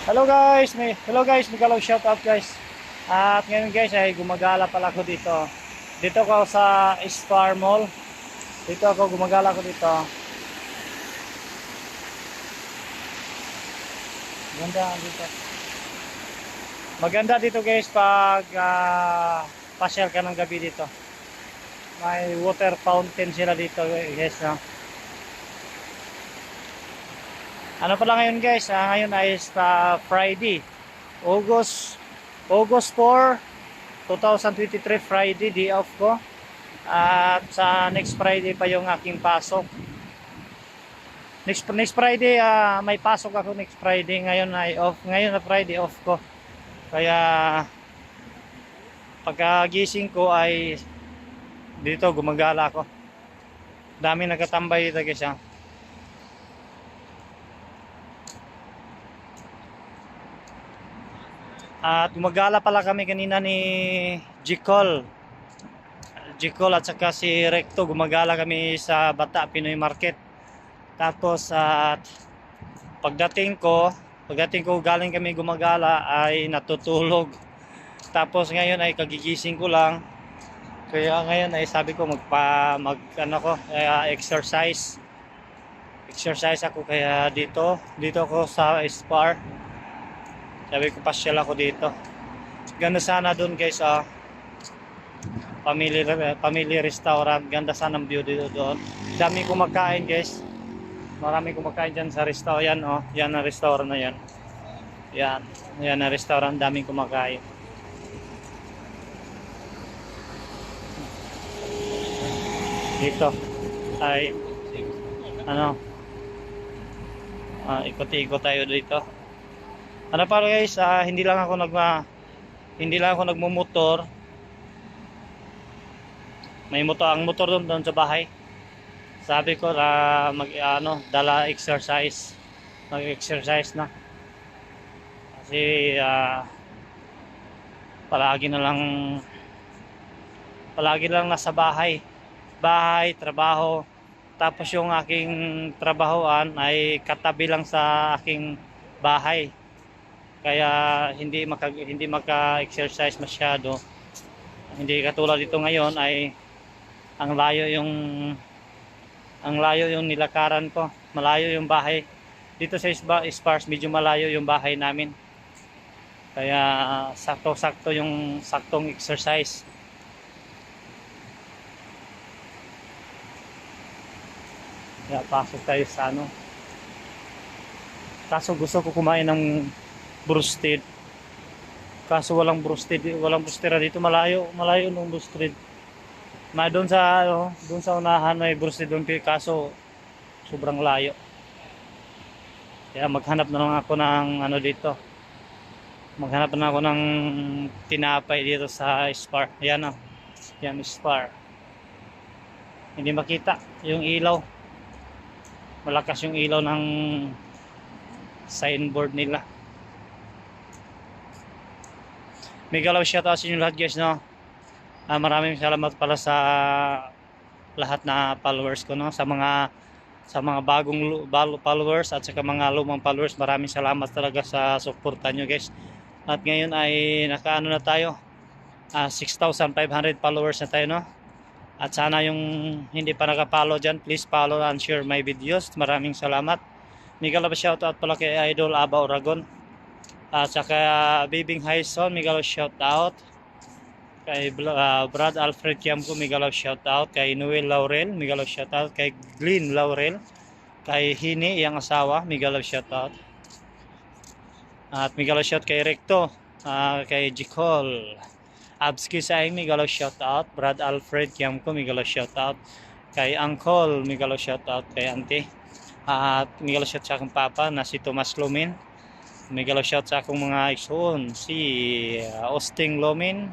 Hello guys, Miguel shout out guys. At ngayon guys ay gumagala pala ako dito. Dito ako sa Star Mall. Dito ako gumagala ako dito. Ganda dito. Maganda dito guys pag pasyal ka ng gabi dito. May water fountain sila dito guys, no? Ano pala ngayon guys? Ngayon ay Friday. August 4, 2023 Friday, day off ko. At sa next Friday pa yung aking pasok. Next Friday may pasok ako next Friday. Ngayon ay off. Ngayon na Friday off ko. Kaya pagkagising ko ay dito gumagala ako. Dami nagkatambay dito guys, ha. At gumagala pala kami kanina ni Jicol at saka si Recto. Gumagala kami sa Bata Pinoy Market. Tapos at pagdating ko galing kami gumagala ay natutulog. Tapos ngayon ay kagigising ko lang. Kaya ngayon ay sabi ko exercise. Exercise ako kaya dito ako sa Spar. Sabi ko pasyal ako dito. Ganda sana doon guys, family restaurant. Ganda sana ang view dito doon. Dami kumakain guys. Marami kumakain dyan sa restaurant. Yan, yan ang restaurant na yan. Yan ang restaurant. Daming kumakain. Dito ay ikot-ikot tayo dito. Ano pa guys, hindi lang ako nagmumotor. May ang motor doon sa bahay. Sabi ko dala exercise. Mag-exercise na. Kasi palagi lang nasa bahay. Trabaho. Tapos yung aking trabahoan ay katabi lang sa aking bahay. Kaya hindi maka-exercise masyado. Hindi katulad dito ngayon ay ang layo yung nilakaran ko. Malayo yung bahay. Dito sa Spars medyo malayo yung bahay namin. Kaya sakto-sakto yung saktong exercise. Kaya pasok tayo sa Kaso gusto ko kumain ng brusted. Kaso walang brustera dito, malayo nung brusted. Doon sa unahan may brusted doon, kaso sobrang layo. Kaya maghanap na lang ako ng dito. Maghanap na ako ng tinapay dito sa Spar. Ayan Yan Spar. Hindi makita yung ilaw. Malakas yung ilaw ng signboard nila. Mega love shoutout sa inyo lahat guys, no. Maraming salamat pala sa lahat na followers ko, no. Sa mga bagong followers at sa mga lumang followers, maraming salamat talaga sa suporta nyo guys. At ngayon ay nakaano na tayo, 6,500 followers na tayo, no. At sana yung hindi pa nakapollow dyan, please follow and share my videos. Maraming salamat. Mega love shoutout pala kay Idol Aba Oragon. At saka Bibing Hyson, mega love shout out. Kay Brad Alfred Kiamco, mega love shout out. Kay Noel Laurel, mega love shout out. Kay Glenn Laurel. Kay Hini, iyang asawa, mega love shout out. At mega love shout kay Recto. Kay Jicol. Abski Saing, mega love shout out. Brad Alfred Kiamco, mega love shout out. Kay Uncle, mega love shout out. Kay Auntie. At mega love shout sa akong papa na si Tomas Lumin. Mega love shout sa akong mga igsoon, si Austin Lomin,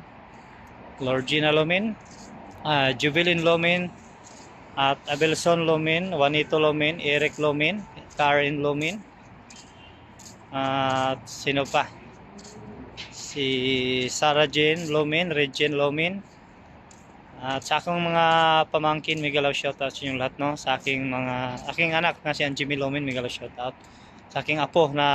Lorgina Lomin, Juvelin Lomin, at Abelson Lomin, Juanito Lomin, Eric Lomin, Karen Lomin, at sino pa? Si Sarah Jane Lomin, Regine Lomin, at sa akong mga pamangkin, mega love shout out sa inyong lahat, no? Sa aking anak na si Anjimmy Lomin, mega love shout out. Sa aking apo na